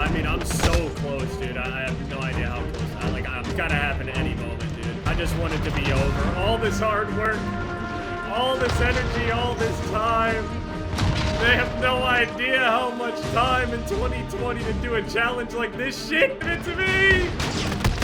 I mean, I'm so close, dude. I have no idea how close. It's gotta happen at any moment, dude. I just want it to be over. All this hard work, all this energy, all this time. They have no idea how much time in 2020 to do a challenge like this shit. Give it to me!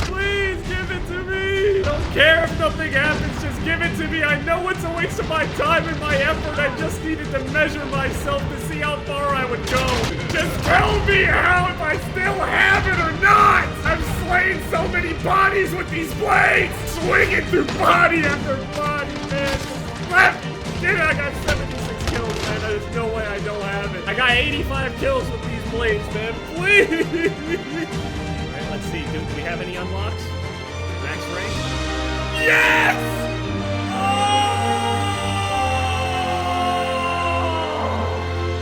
Please give it to me! Don't care if nothing happens, just give it to me. I know it's a waste of my time and my effort. I just needed to measure myself to see how far I would go. Just tell me how, if I still have it or not! I've slain so many bodies with these blades! Swinging through body after body, man. Left! Dude, I got 76 kills, man. There's no way I don't have it. I got 85 kills with these blades, man. Please! Let's see, do we have any unlocks? Max rank? Yes! Oh!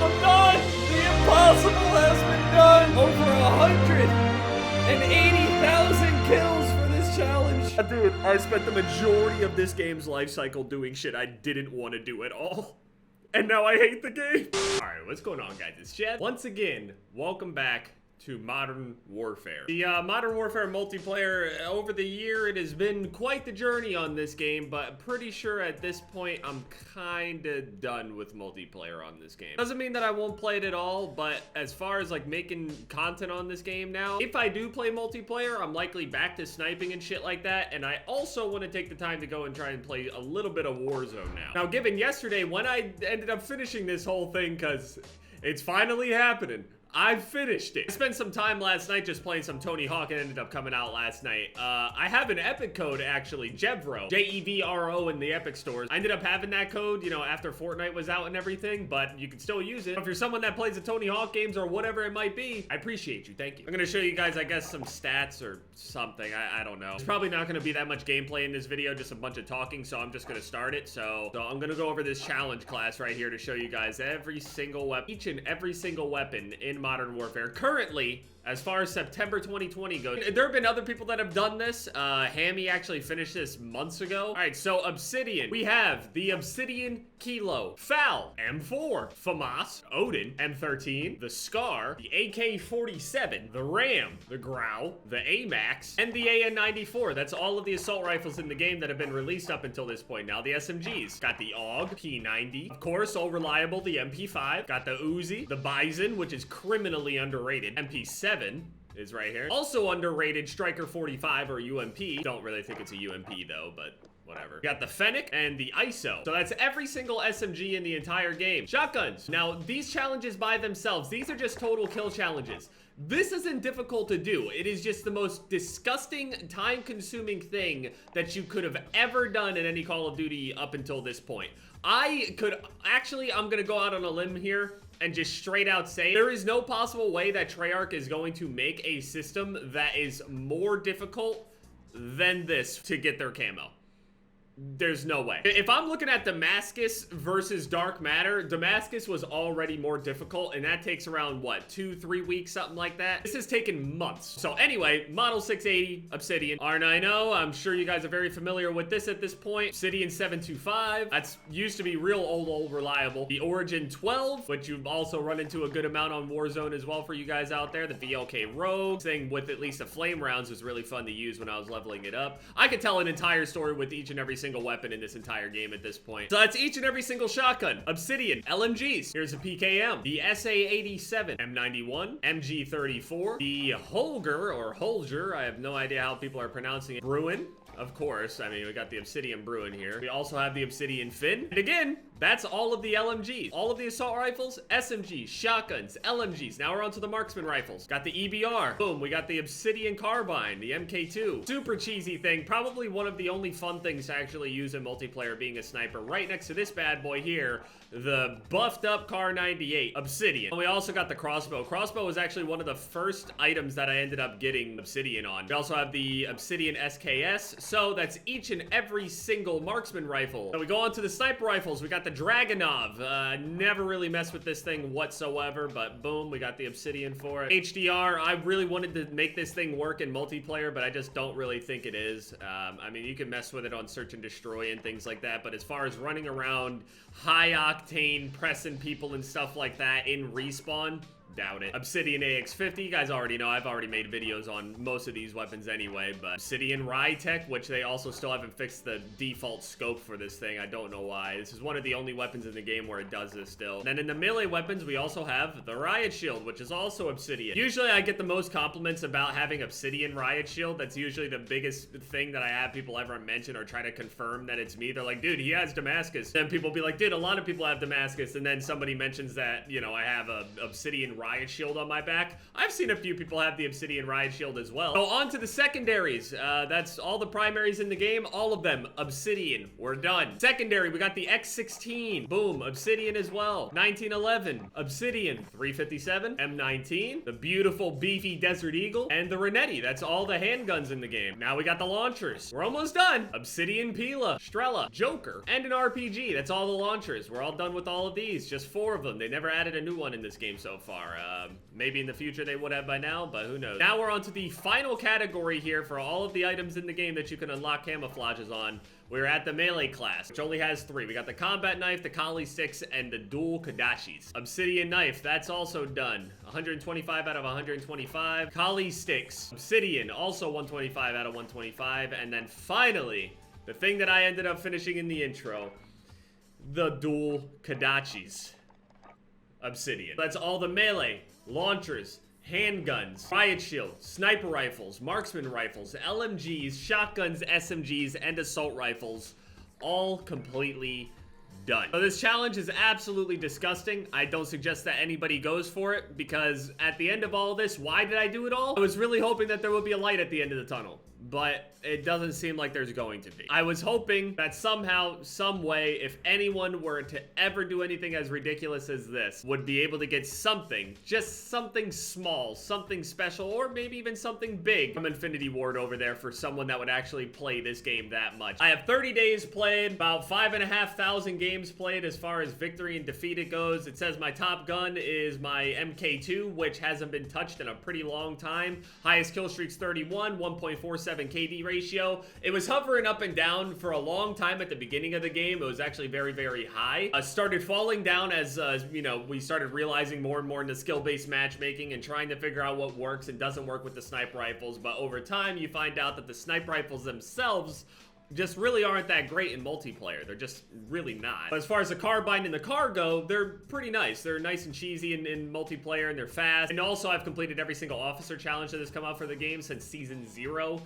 I'm done! The impossible has been done! Over 180,000 kills for this challenge! Dude, I spent the majority of this game's life cycle doing shit I didn't want to do at all. And now I hate the game. Alright, what's going on, guys? It's Chad. Once again, welcome back to Modern Warfare. The Modern Warfare multiplayer, over the year, it has been quite the journey on this game, but pretty sure at this point, I'm kinda done with multiplayer on this game. Doesn't mean that I won't play it at all, but as far as like making content on this game now, if I do play multiplayer, I'm likely back to sniping and shit like that, and I also want to take the time to go and try and play a little bit of Warzone now. Now, given yesterday, when I ended up finishing this whole thing, because it's finally happening, I finished it. I spent some time last night just playing some Tony Hawk and ended up coming out last night. I have an Epic code, actually, Jevro, J-E-V-R-O in the Epic stores. I ended up having that code, you know, after Fortnite was out and everything, but you can still use it. If you're someone that plays the Tony Hawk games or whatever it might be, I appreciate you, thank you. I'm gonna show you guys, I guess, some stats or something, I don't know. There's probably not gonna be that much gameplay in this video, just a bunch of talking, so I'm just gonna start it. So I'm gonna go over this challenge class right here to show you guys every single weapon, each and every single weapon in Modern Warfare. Currently, as far as September 2020 goes, there have been other people that have done this. Hammy actually finished this months ago. All right, so Obsidian. We have the Obsidian Kilo, Fal, M4, FAMAS, Odin, M13, the Scar, the AK-47, the Ram, the Grau, the AMAX, and the AN-94. That's all of the assault rifles in the game that have been released up until this point. Now, the SMGs. Got the AUG, P90. Of course, all reliable, the MP5. Got the Uzi, the Bison, which is criminally underrated. MP7 is right here. Also underrated, Striker 45 or UMP. Don't really think it's a UMP though, but whatever. Got the Fennec and the ISO. So that's every single SMG in the entire game. Shotguns. Now, these challenges by themselves, these are just total kill challenges. This isn't difficult to do. It is just the most disgusting, time-consuming thing that you could have ever done in any Call of Duty up until this point. I'm gonna go out on a limb here and just straight out say there is no possible way that Treyarch is going to make a system that is more difficult than this to get their camo. There's no way. If I'm looking at Damascus versus Dark Matter, Damascus was already more difficult, and that takes around, what, 2-3 weeks, something like that? This has taken months. So anyway, Model 680, Obsidian, R90, I'm sure you guys are very familiar with this at this point. Obsidian 725, that's used to be real old reliable. The Origin 12, which you've also run into a good amount on Warzone as well for you guys out there. The VLK Rogue, thing with at least the flame rounds was really fun to use when I was leveling it up. I could tell an entire story with each and every single weapon in this entire game at this point. So that's each and every single shotgun. Obsidian, LMGs. Here's a PKM. The SA-87, M91, MG34, the Holger, I have no idea how people are pronouncing it. Bruin, of course. I mean, we got the Obsidian Bruin here. We also have the Obsidian Finn. And again, that's all of the LMGs. All of the assault rifles, SMGs, shotguns, LMGs. Now we're on to the marksman rifles. Got the EBR. Boom, we got the Obsidian Carbine, the MK2. Super cheesy thing. Probably one of the only fun things to actually use in multiplayer being a sniper. Right next to this bad boy here, the buffed up Car 98, Obsidian. And we also got the Crossbow. Crossbow was actually one of the first items that I ended up getting Obsidian on. We also have the Obsidian SKS. So that's each and every single marksman rifle. So we go on to the sniper rifles. We got the Dragunov. Never really messed with this thing whatsoever, but boom, we got the Obsidian for it. HDR, I really wanted to make this thing work in multiplayer, but I just don't really think it is. I mean, you can mess with it on search and destroy and things like that, but as far as running around high octane, pressing people and stuff like that in respawn, Doubt it. Obsidian AX50, you guys already know, I've already made videos on most of these weapons anyway, but Obsidian Rytech, which they also still haven't fixed the default scope for this thing. I don't know why. This is one of the only weapons in the game where it does this still. And then in the melee weapons, we also have the Riot Shield, which is also Obsidian. Usually I get the most compliments about having Obsidian Riot Shield. That's usually the biggest thing that I have people ever mention or try to confirm that it's me. They're like, dude, he has Damascus. Then people be like, dude, a lot of people have Damascus. And then somebody mentions that, you know, I have a Obsidian Riot Shield on my back. I've seen a few people have the Obsidian Riot Shield as well. So on to the secondaries. That's all the primaries in the game. All of them Obsidian. We're done. Secondary, we got the X16. Boom, Obsidian as well. 1911, Obsidian. 357, M19, the beautiful beefy Desert Eagle, and the Renetti. That's all the handguns in the game. Now we got the launchers. We're almost done. Obsidian Pila, Strela, Joker, and an RPG. That's all the launchers. We're all done with all of these. Just 4 of them. They never added a new one in this game so far. Maybe in the future they would have by now, but who knows. Now we're on to the final category here for all of the items in the game that you can unlock camouflages on. We're at the melee class, which only has 3. We got the combat knife, the Kali sticks, and the dual Kadashis. Obsidian knife, that's also done. 125 out of 125. Kali sticks, Obsidian, also 125 out of 125. And then finally, the thing that I ended up finishing in the intro, the dual Kadachis. Obsidian. That's all the melee, launchers, handguns, riot shield, sniper rifles, marksman rifles, LMGs, shotguns, SMGs, and assault rifles, all completely done. So this challenge is absolutely disgusting. I don't suggest that anybody goes for it, because at the end of all this, why did I do it all? I was really hoping that there would be a light at the end of the tunnel, but it doesn't seem like there's going to be. I was hoping that somehow, some way, if anyone were to ever do anything as ridiculous as this, would be able to get something, just something small, something special, or maybe even something big from Infinity Ward over there for someone that would actually play this game that much. I have 30 days played, about 5,500 games played as far as victory and defeat it goes. It says my top gun is my MK2, which hasn't been touched in a pretty long time. Highest kill streak's 31, 1.47 KD ratio. It was hovering up and down for a long time at the beginning of the game. It was actually very, very high. Started falling down as, you know, we started realizing more and more into skill-based matchmaking and trying to figure out what works and doesn't work with the sniper rifles. But over time, you find out that the sniper rifles themselves just really aren't that great in multiplayer. They're just really not. But as far as the carbine and the car go, they're pretty nice. They're nice and cheesy in multiplayer, and they're fast. And also, I've completed every single officer challenge that has come out for the game since Season 0.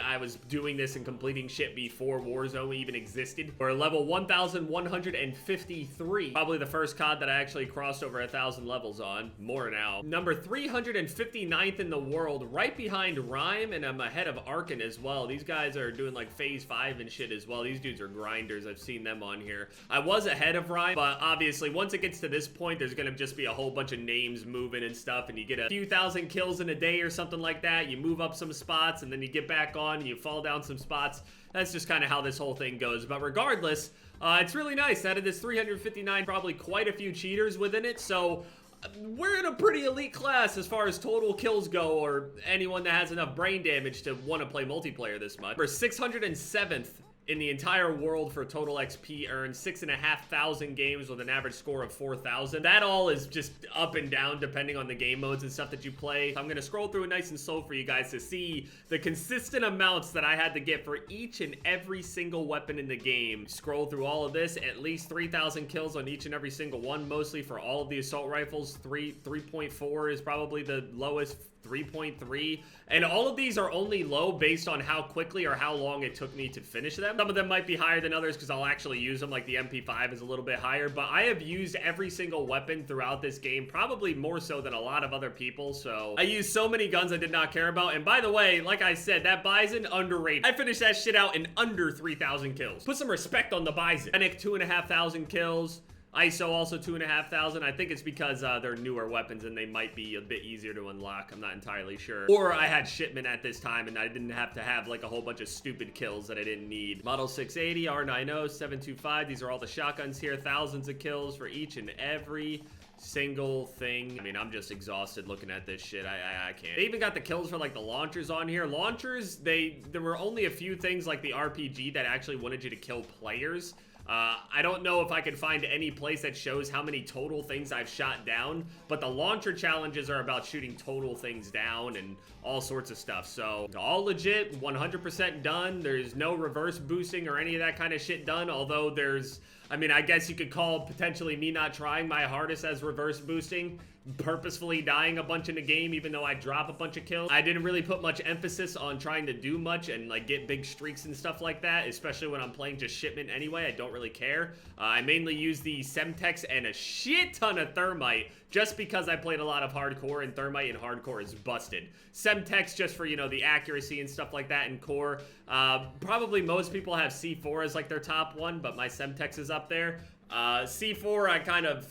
I was doing this and completing shit before Warzone even existed. We're level 1,153. Probably the first COD that I actually crossed over 1,000 levels on. More now. Number 359th in the world, right behind Rhyme, and I'm ahead of Arkin as well. These guys are doing like phase 5 and shit as well. These dudes are grinders. I've seen them on here. I was ahead of Rhyme, but obviously once it gets to this point, there's gonna just be a whole bunch of names moving and stuff, and you get a few thousand kills in a day or something like that. You move up some spots, and then you get back on, and you fall down some spots. That's just kind of how this whole thing goes. But regardless, it's really nice. Out of this 359, probably quite a few cheaters within it, so we're in a pretty elite class as far as total kills go, or anyone that has enough brain damage to want to play multiplayer this much. We're 607th in the entire world for total XP earned, 6,500 games with an average score of 4,000. That all is just up and down depending on the game modes and stuff that you play. I'm gonna scroll through it nice and slow for you guys to see the consistent amounts that I had to get for each and every single weapon in the game. Scroll through all of this, at least 3,000 kills on each and every single one, mostly for all of the assault rifles. 3.4 is probably the lowest. 3.3, and all of these are only low based on how quickly or how long it took me to finish them. Some of them might be higher than others because I'll actually use them, like the MP5 is a little bit higher, but I have used every single weapon throughout this game, probably more so than a lot of other people, so I used so many guns I did not care about. And by the way, like I said, that Bison, underrated. I finished that shit out in under 3,000 kills. Put some respect on the Bison. Fennec, 2,500 kills. ISO also 2,500. I think it's because they're newer weapons and they might be a bit easier to unlock. I'm not entirely sure. Or I had shipment at this time and I didn't have to have like a whole bunch of stupid kills that I didn't need. Model 680, R90, 725. These are all the shotguns here. Thousands of kills for each and every single thing. I mean, I'm just exhausted looking at this shit. I can't. They even got the kills for like the launchers on here. Launchers, there were only a few things like the RPG that actually wanted you to kill players. I don't know if I can find any place that shows how many total things I've shot down, but the launcher challenges are about shooting total things down and all sorts of stuff. So all legit, 100% done. There's no reverse boosting or any of that kind of shit done, although there's, I mean, I guess you could call potentially me not trying my hardest as reverse boosting, purposefully dying a bunch in the game even though I drop a bunch of kills. I didn't really put much emphasis on trying to do much and like get big streaks and stuff like that, especially when I'm playing just shipment anyway. I don't really care. I mainly use the Semtex and a shit ton of Thermite just because I played a lot of hardcore, and Thermite and hardcore is busted. Semtex just for, you know, the accuracy and stuff like that in core. Probably most people have C4 as like their top one, but my Semtex is up there. C4 I kind of...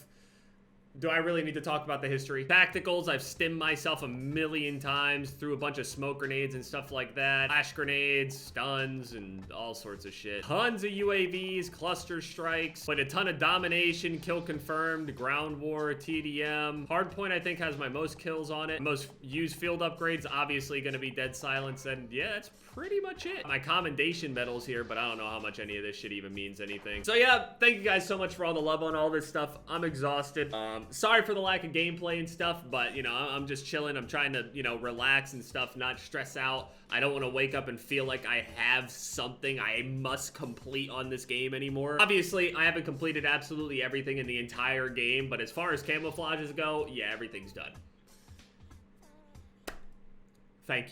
Do I really need to talk about the history? Tacticals, I've stimmed myself a million times, threw a bunch of smoke grenades and stuff like that. Flash grenades, stuns, and all sorts of shit. Tons of UAVs, cluster strikes, played a ton of domination, kill confirmed, ground war, TDM. Hardpoint, I think, has my most kills on it. Most used field upgrades, obviously gonna be Dead Silence, and yeah, that's pretty much it. My commendation medals here, but I don't know how much any of this shit even means anything. So yeah, thank you guys so much for all the love on all this stuff. I'm exhausted. Sorry for the lack of gameplay and stuff, but you know, I'm just chilling. I'm trying to, you know, relax and stuff, not stress out. I don't want to wake up and feel like I have something I must complete on this game anymore. Obviously, I haven't completed absolutely everything in the entire game, but as far as camouflages go, yeah, everything's done. Thank you.